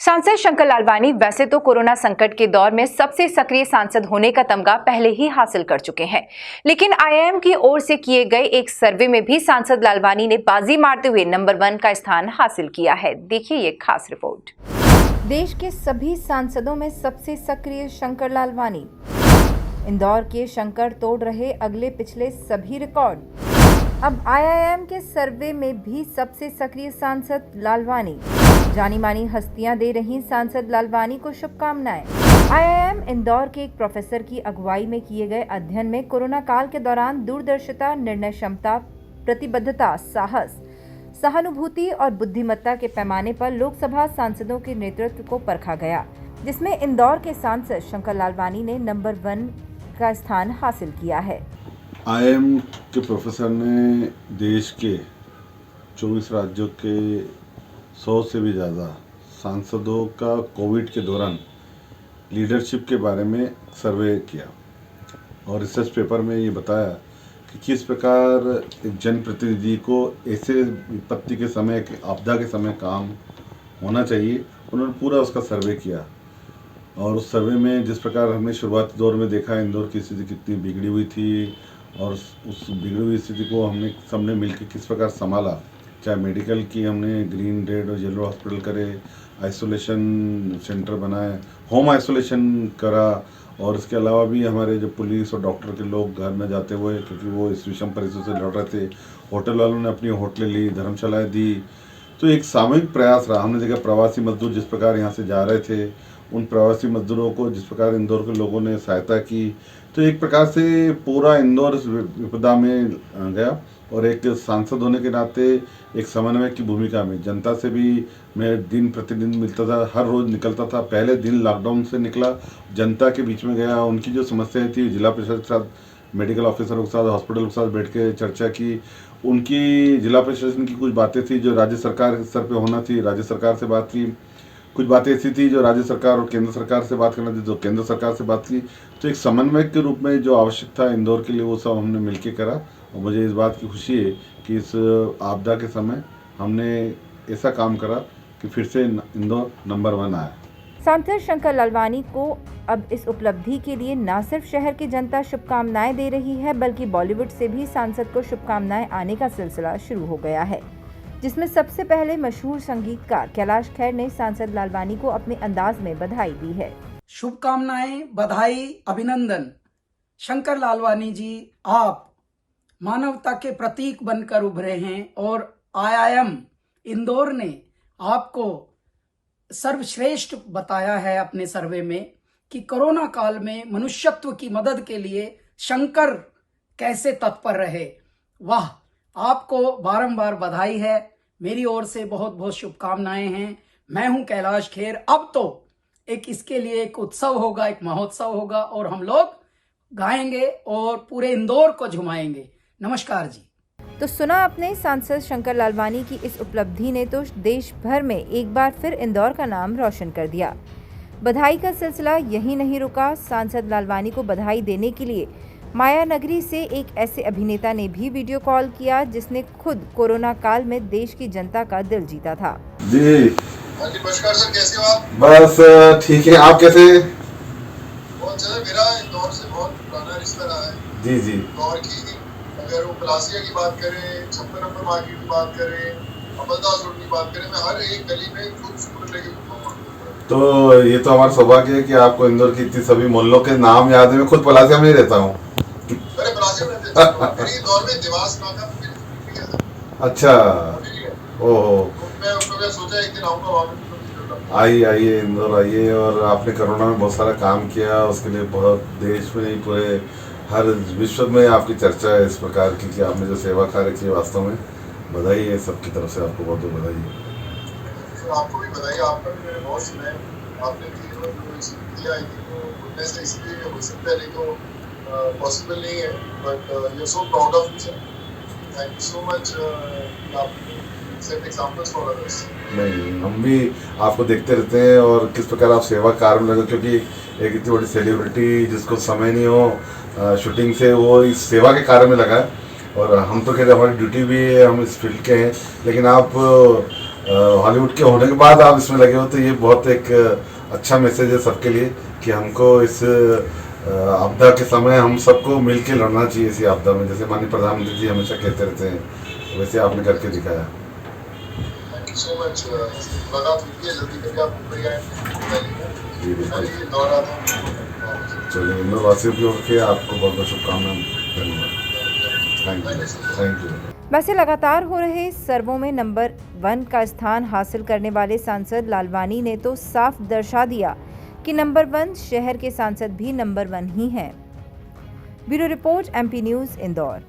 सांसद शंकर लालवानी वैसे तो कोरोना संकट के दौर में सबसे सक्रिय सांसद होने का तमगा पहले ही हासिल कर चुके हैं, लेकिन आईआईएम की ओर से किए गए एक सर्वे में भी सांसद लालवानी ने बाजी मारते हुए नंबर 1 का स्थान हासिल किया है। देखिए ये खास रिपोर्ट। देश के सभी सांसदों में सबसे सक्रिय शंकर लालवानी। इंदौर के शंकर तोड़ रहे अगले पिछले सभी रिकॉर्ड। अब आईआईएम के सर्वे में भी सबसे सक्रिय सांसद लालवानी। जानी मानी हस्तियां दे रही सांसद लालवानी को शुभकामनाएं। आईआईएम इंदौर के एक प्रोफेसर की अगुवाई में किए गए अध्ययन में कोरोना काल के दौरान दूरदर्शिता, निर्णय क्षमता, प्रतिबद्धता, साहस, सहानुभूति और बुद्धिमत्ता के पैमाने पर लोकसभा सांसदों के नेतृत्व को परखा गया, जिसमें इंदौर के सांसद शंकर लालवानी ने नंबर 1 का स्थान हासिल किया है। आईआईएम के प्रोफेसर ने देश के 24 राज्यों के 100 से भी ज़्यादा सांसदों का कोविड के दौरान लीडरशिप के बारे में सर्वे किया और रिसर्च पेपर में ये बताया कि किस प्रकार एक जनप्रतिनिधि को ऐसे विपत्ति के समय, आपदा के समय काम होना चाहिए। उन्होंने पूरा उसका सर्वे किया और उस सर्वे में जिस प्रकार हमने शुरुआती दौर में देखा इंदौर की स्थिति कितनी बिगड़ी हुई थी और उस बिगड़ी हुई स्थिति को हमने सबने मिलकर किस प्रकार संभाला, चाहे मेडिकल की हमने ग्रीन, रेड और येलो हॉस्पिटल करे, आइसोलेशन सेंटर बनाए, होम आइसोलेशन करा और इसके अलावा भी हमारे जो पुलिस और डॉक्टर के लोग घर में जाते हुए, क्योंकि वो इस विषम परिस्थिति से लड़ रहे थे, होटल वालों ने अपनी होटलें ली, धर्मशालाएँ दी। तो एक सामूहिक प्रयास रहा। हमने देखा प्रवासी मजदूर जिस प्रकार यहाँ से जा रहे थे, उन प्रवासी मजदूरों को जिस प्रकार इंदौर के लोगों ने सहायता की, तो एक प्रकार से पूरा इंदौर इस विपदा में गया। और एक सांसद होने के नाते एक समन्वय की भूमिका में जनता से भी मैं दिन प्रतिदिन मिलता था, हर रोज़ निकलता था। पहले दिन लॉकडाउन से निकला, जनता के बीच में गया, उनकी जो समस्याएं थी जिला परिषद के साथ, मेडिकल ऑफिसरों के साथ, हॉस्पिटल के साथ बैठ के चर्चा की। उनकी जिला प्रशासन की कुछ बातें थी जो राज्य सरकार के स्तर पर होना थी, राज्य सरकार से बात की। कुछ बातें ऐसी थी जो राज्य सरकार और केंद्र सरकार से बात करना थी, जो केंद्र सरकार से बात की। तो एक समन्वय के रूप में जो आवश्यक था इंदौर के लिए, वो सब हमने मिलकर करा और मुझे इस बात की खुशी है कि इस आपदा के समय हमने ऐसा काम करा कि फिर से इंदौर नंबर 1 आया। सांसद शंकर लालवानी को अब इस उपलब्धि के लिए न सिर्फ शहर की जनता शुभकामनाएं दे रही है, बल्कि बॉलीवुड से भी सांसद को शुभकामनाएं आने का सिलसिला शुरू हो गया है, जिसमें सबसे पहले मशहूर संगीतकार कैलाश खेर ने सांसद लालवानी को अपने अंदाज में बधाई दी है। शुभकामनाएं, बधाई, अभिनंदन। शंकर लालवानी जी, आप मानवता के प्रतीक बनकर उभरे हैं और आईआईएम इंदौर ने आपको सर्वश्रेष्ठ बताया है अपने सर्वे में कि कोरोना काल में मनुष्यत्व की मदद के लिए शंकर कैसे तत्पर रहे। वाह, आपको बारंबार बधाई है। मेरी ओर से बहुत बहुत शुभकामनाएं हैं। मैं हूं कैलाश खेर। अब तो इसके लिए एक उत्सव होगा, एक महोत्सव होगा और हम लोग गाएंगे और पूरे इंदौर को झुमाएंगे। नमस्कार जी। तो सुना अपने सांसद शंकर लालवानी की इस उपलब्धि ने तो देश भर में एक बार फिर इंदौर का नाम रोशन कर दिया। बधाई का सिलसिला यही नहीं रुका। सांसद लालवानी को बधाई देने के लिए माया नगरी से एक ऐसे अभिनेता ने भी वीडियो कॉल किया जिसने खुद कोरोना काल में देश की जनता का दिल जीता था। जी नमस्कार सर, कैसे हो आप? बस ठीक है, आप कैसे? बहुत ज्यादा। मेरा इंदौर से बहुत पुराना रिश्ता रहा है। जी जी। इंदौर की अगर वो पलासिया की बात करें, 56 नंबर मार्केट की बात करें, अमलदास रोड की बात करें, मैं हर एक गली में खुद स्कूटर लेके घूमता हूं। तो ये तो हमारा सौभाग्य है कि आपको इंदौर की इतनी सभी मोहल्लों के नाम याद है। मैं खुद पलासिया में ही रहता हूँ। अरे पलासिया में रहते हैं। मेरी इंदौर में देवास नाम का मेरी है। अच्छा, ओहो। मैं सोचा एक दिन आऊंगा वहां पे। आइए इंदौर आइए। और आपने कोरोना में बहुत सारा काम किया, उसके लिए बहुत देश में नहीं पूरे हर विश्व में आपकी चर्चा है इस प्रकार की कि आपने जो सेवा कार्य की, वास्तव में बधाई है। सबकी तरफ से आपको बहुत बहुत बधाई है। सर आपको भी बधाई। आपका भी मैंने बहुत सुना है, आपने किया है कि वो बोलने से इसलिए हो सकता है, लेकिन पॉसिबल नहीं है। But you are so proud of you sir. Thank you so much. आपने सेट एग्जांपल्स फॉर अदर्स। नहीं, हम भी आपको देखते रहते हैं और किस प्रकार आप सेवा कार्य में लगे, क्योंकि एक इतनी बड़ी सेलिब्रिटी जिसको समय नहीं हो शूटिंग से, वो इस सेवा के कार्य में लगा है। और हम तो कहते हमारी ड्यूटी भी है, हम इस फील्ड के हैं, लेकिन आप हॉलीवुड के होने के बाद आप इसमें लगे हो, तो ये बहुत एक अच्छा मैसेज है सबके लिए कि हमको इस आपदा के समय हम सबको मिलके लड़ना चाहिए इसी आपदा में, जैसे माननीय प्रधानमंत्री जी हमेशा कहते रहते हैं, वैसे आपने करके दिखाया। Thank you so much. मुलाकात हुई है, जल्दी करके आप मुंबई आए। जी बिल्कुल। ये दौरा था। चलिए, मैं वासियों की ओर से आपको बहुत बहुत शुभकामनाएं। धन्यवाद। Thank you. वैसे लगातार हो रहे सर्वों में नंबर 1 का स्थान हासिल करने वाले सांसद लालवानी ने तो साफ दर्शा दिया कि नंबर 1 शहर के सांसद भी नंबर 1 ही हैं। Bureau report, MP news, Indore.